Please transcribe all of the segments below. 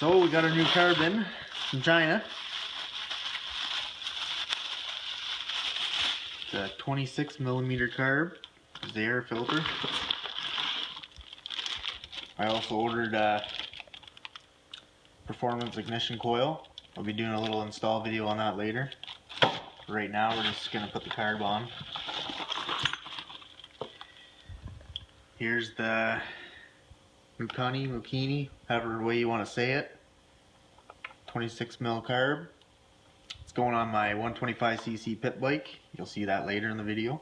So we got our new carb in from China. It's a 26mm carb. It's the air filter. I also ordered a performance ignition coil. I'll be doing a little install video on that later. Right now we're just going to put the carb on. Here's the mikuni, however way you want to say it. 26mm carb. It's going on my 125cc pit bike. You'll see that later in the video.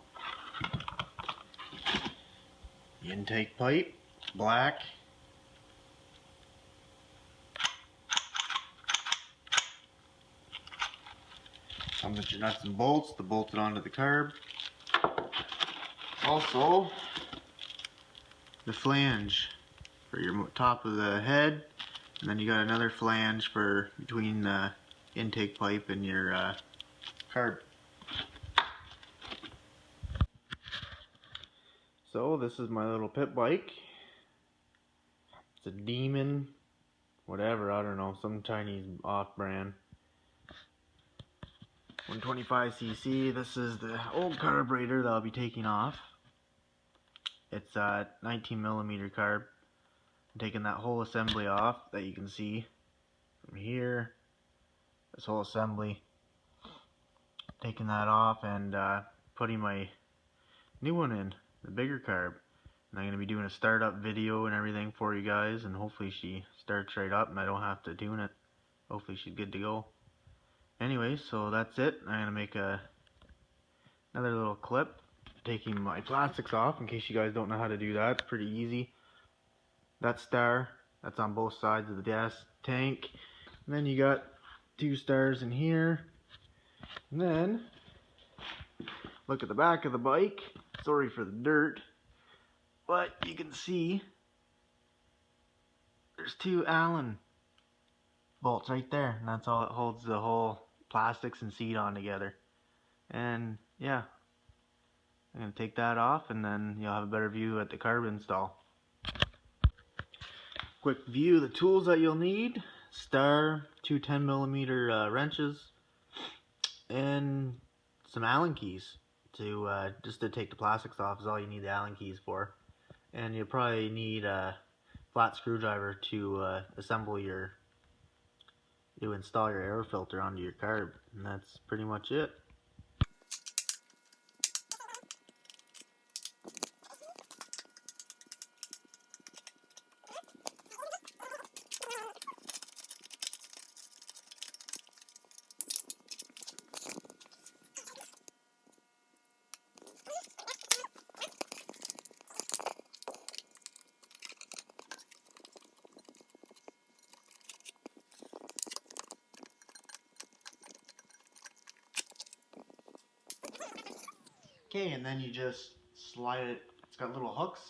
The intake pipe, black. Comes with your nuts and bolts to bolt it onto the carb. Also, the flange for your top of the head, and then you got another flange for between the intake pipe and your carb. So this is my little pit bike. It's a Demon, whatever, I don't know, some Chinese off-brand. 125cc. This is the old carburetor that I'll be taking off. It's a 19mm carb. I'm taking that whole assembly off that you can see from here. This whole assembly. Taking that off and putting my new one in, the bigger carb. And I'm going to be doing a startup video and everything for you guys, and hopefully she starts right up and I don't have to tune it. Hopefully she's good to go. Anyway, so that's it. I'm going to make another little clip taking my plastics off in case you guys don't know how to do that. It's pretty easy. That star, that's on both sides of the gas tank. And then you got 2 stars in here. And then, look at the back of the bike. Sorry for the dirt. But you can see there's 2 Allen bolts right there. And that's all it holds the whole plastics and seat on together. And yeah, I'm going to take that off and then you'll have a better view at the carb install. Quick view of the tools that you'll need. Star, 2 10mm wrenches, and some Allen keys to just to take the plastics off is all you need the Allen keys for. And you'll probably need a flat screwdriver to install your air filter onto your carb, and that's pretty much it. Okay, and then you just slide it. It's got little hooks,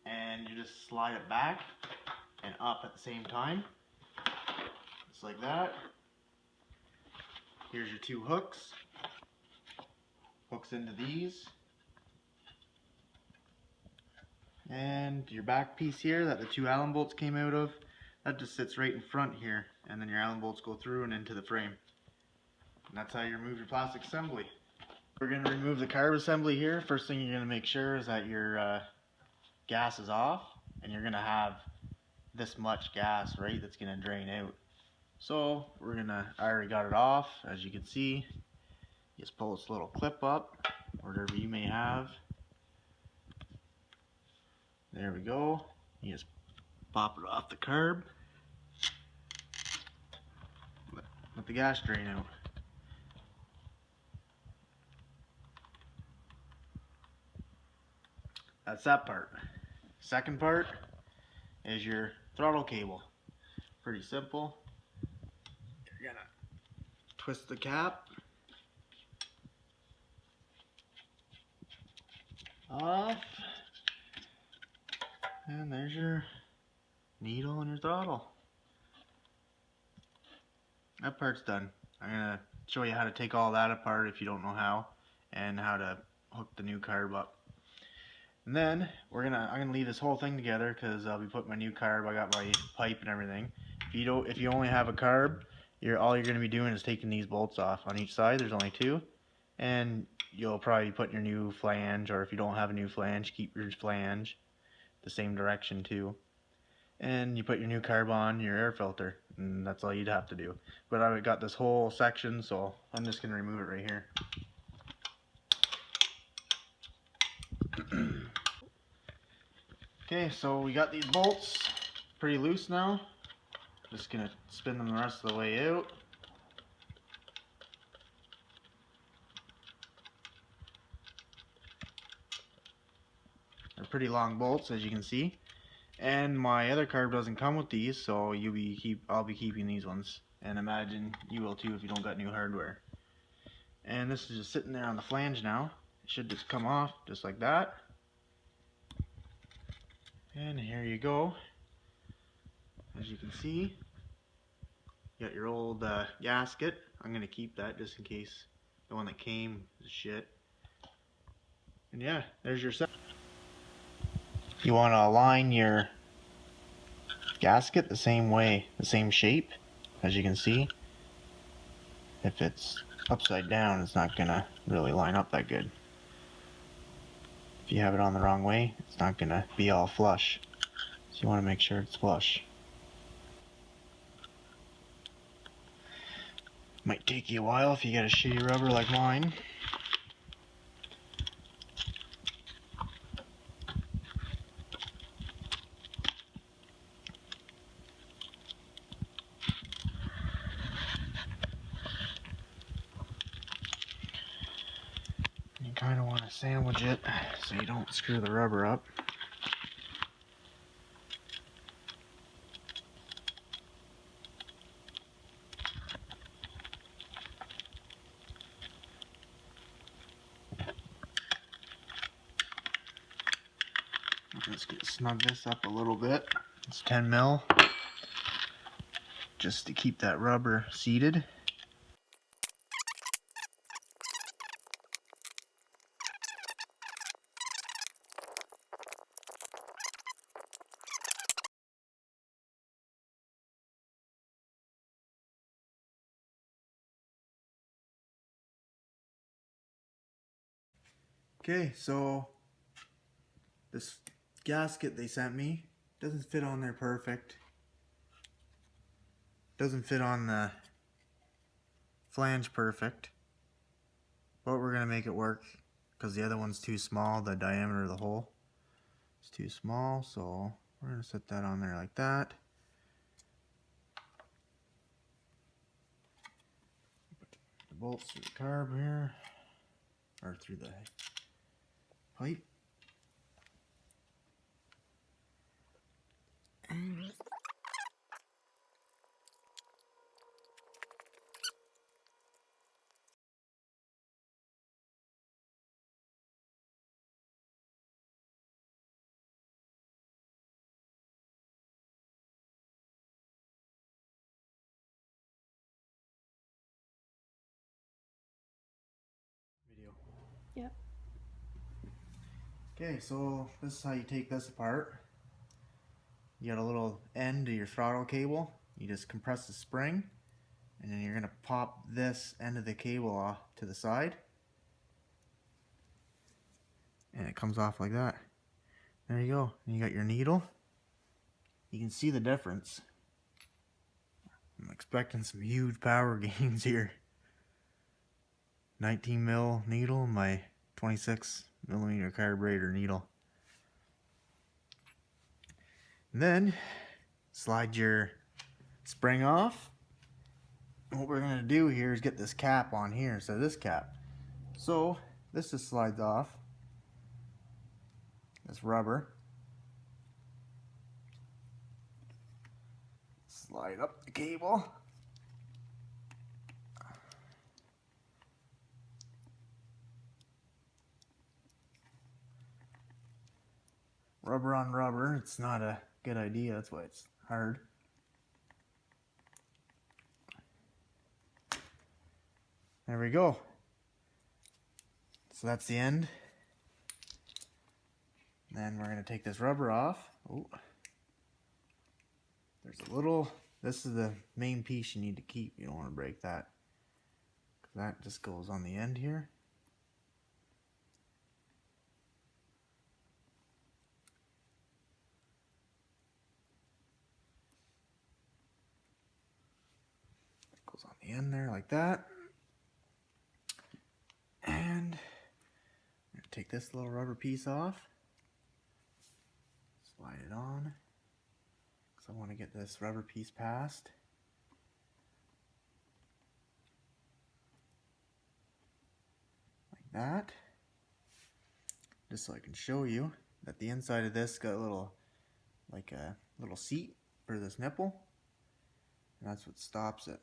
and you just slide it back and up at the same time, just like that. Here's your 2 hooks. Hooks into these, and your back piece here that the 2 Allen bolts came out of, that just sits right in front here, and then your Allen bolts go through and into the frame. And that's how you remove your plastic assembly. We're going to remove the carb assembly here. First thing you're going to make sure is that your gas is off, and you're going to have this much gas, right, that's going to drain out. So I already got it off, as you can see. Just pull this little clip up, whatever you may have. There we go. You just pop it off the carb. Let the gas drain out. That's that part. Second part is your throttle cable. Pretty simple. You're gonna twist the cap off, and there's your needle and your throttle. That part's done. I'm gonna show you how to take all that apart if you don't know how, and how to hook the new carb up. And then I'm gonna leave this whole thing together because I'll be putting my new carb. I got my pipe and everything. If If you only have a carb, all you're going to be doing is taking these bolts off on each side. There's only two, and you'll probably put your new flange, or if you don't have a new flange, keep your flange the same direction too. And you put your new carb on your air filter, and that's all you'd have to do. But I've got this whole section, so I'm just going to remove it right here. Okay, so we got these bolts pretty loose now. Just going to spin them the rest of the way out. They're pretty long bolts, as you can see. And my other carb doesn't come with these, so I'll be keeping these ones. And imagine you will too if you don't got new hardware. And this is just sitting there on the flange now. It should just come off just like that. And here you go. As you can see, you got your old gasket. I'm going to keep that just in case the one that came is shit. And yeah, there's your set. You want to align your gasket the same way, the same shape. As you can see, if it's upside down, it's not going to really line up that good. If you have it on the wrong way, it's not going to be all flush. So you want to make sure it's flush. Might take you a while if you get a shitty rubber like mine. You kind of want to sandwich it so you don't screw the rubber up. Let's snug this up a little bit. It's 10 mil, just to keep that rubber seated. Okay, so this gasket they sent me doesn't fit on there perfect. Doesn't fit on the flange perfect. But we're gonna make it work because the other one's too small. The diameter of the hole is too small, so we're gonna set that on there like that. Put the bolts through the carb here, or through the pipe. Video. Yep. Okay, so this is how you take this apart. You got a little end to your throttle cable. You just compress the spring, and then you're gonna pop this end of the cable off to the side, and it comes off like that. There you go. And you got your needle. You can see the difference. I'm expecting some huge power gains here. 19 mil needle, my 26 millimeter carburetor needle. And then slide your spring off. What we're gonna do here is get this cap on here instead of this cap. So this just slides off. This rubber. Slide up the cable. Rubber on rubber, it's not a good idea, that's why it's hard. There we go. So that's the end. Then we're going to take this rubber off. Oh. There's This is the main piece you need to keep. You don't want to break that, because that just goes on the end here. It goes on the end there like that. And I'm going to take this little rubber piece off, slide it on, because I want to get this rubber piece past. Like that. Just so I can show you that the inside of this got a little, like a little seat for this nipple. And that's what stops it.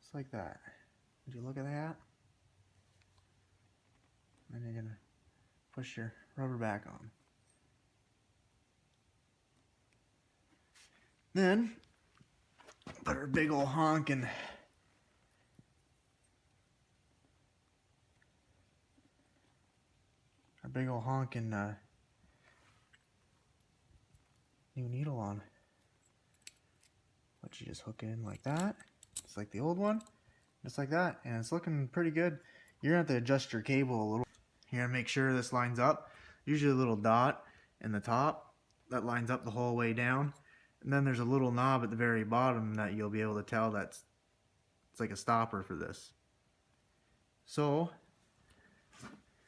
Just like that. Would you look at that? And you're gonna push your rubber back on. Then put our big old honkin' new needle on. Let you just hook it in like that, just like the old one, just like that, and it's looking pretty good. You're gonna have to adjust your cable a little. You're gonna make sure this lines up. Usually a little dot in the top that lines up the whole way down, and then there's a little knob at the very bottom that you'll be able to tell it's like a stopper for this. So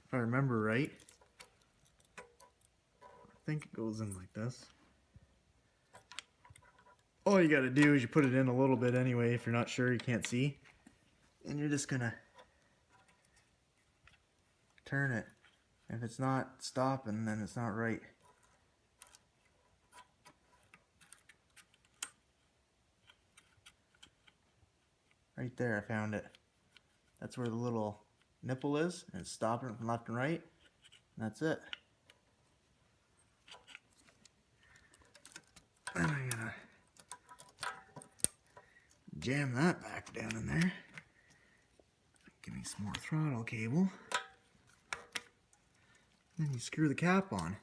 if I remember right, I think it goes in like this. All you gotta do is you put it in a little bit anyway. If you're not sure, you can't see, and you're just gonna turn it. If it's not stopping, then it's not right. Right there, I found it. That's where the little nipple is, and it's stopping it from left and right. And that's it. And I'm gonna jam that back down in there. Give me some more throttle cable. Then you screw the cap on.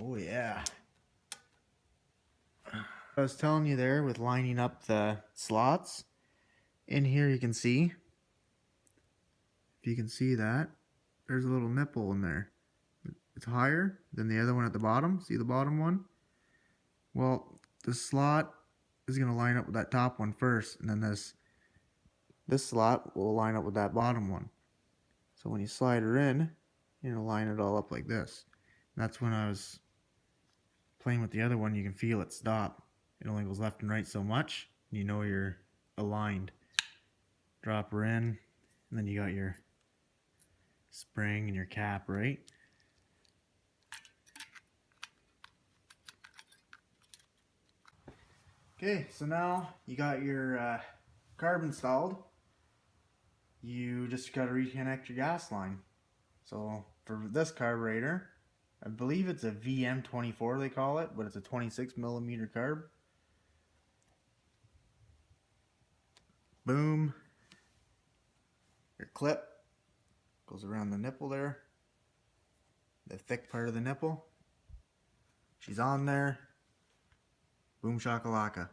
Oh yeah. I was telling you there with lining up the slots. In here you can see, if you can see that, there's a little nipple in there. It's higher than the other one at the bottom. See the bottom one? Well, the slot is going to line up with that top one first, and then this slot will line up with that bottom one. So when you slide her in, you're going to line it all up like this. And that's when I was playing with the other one, you can feel it stop. It only goes left and right so much. You know you're aligned. Drop her in, and then you got your spring and your cap, right? Okay, so now you got your carb installed. You just got to reconnect your gas line. So for this carburetor, I believe it's a VM24 they call it, but it's a 26mm carb. Boom. Your clip goes around the nipple there, the thick part of the nipple. She's on there. Boom shakalaka.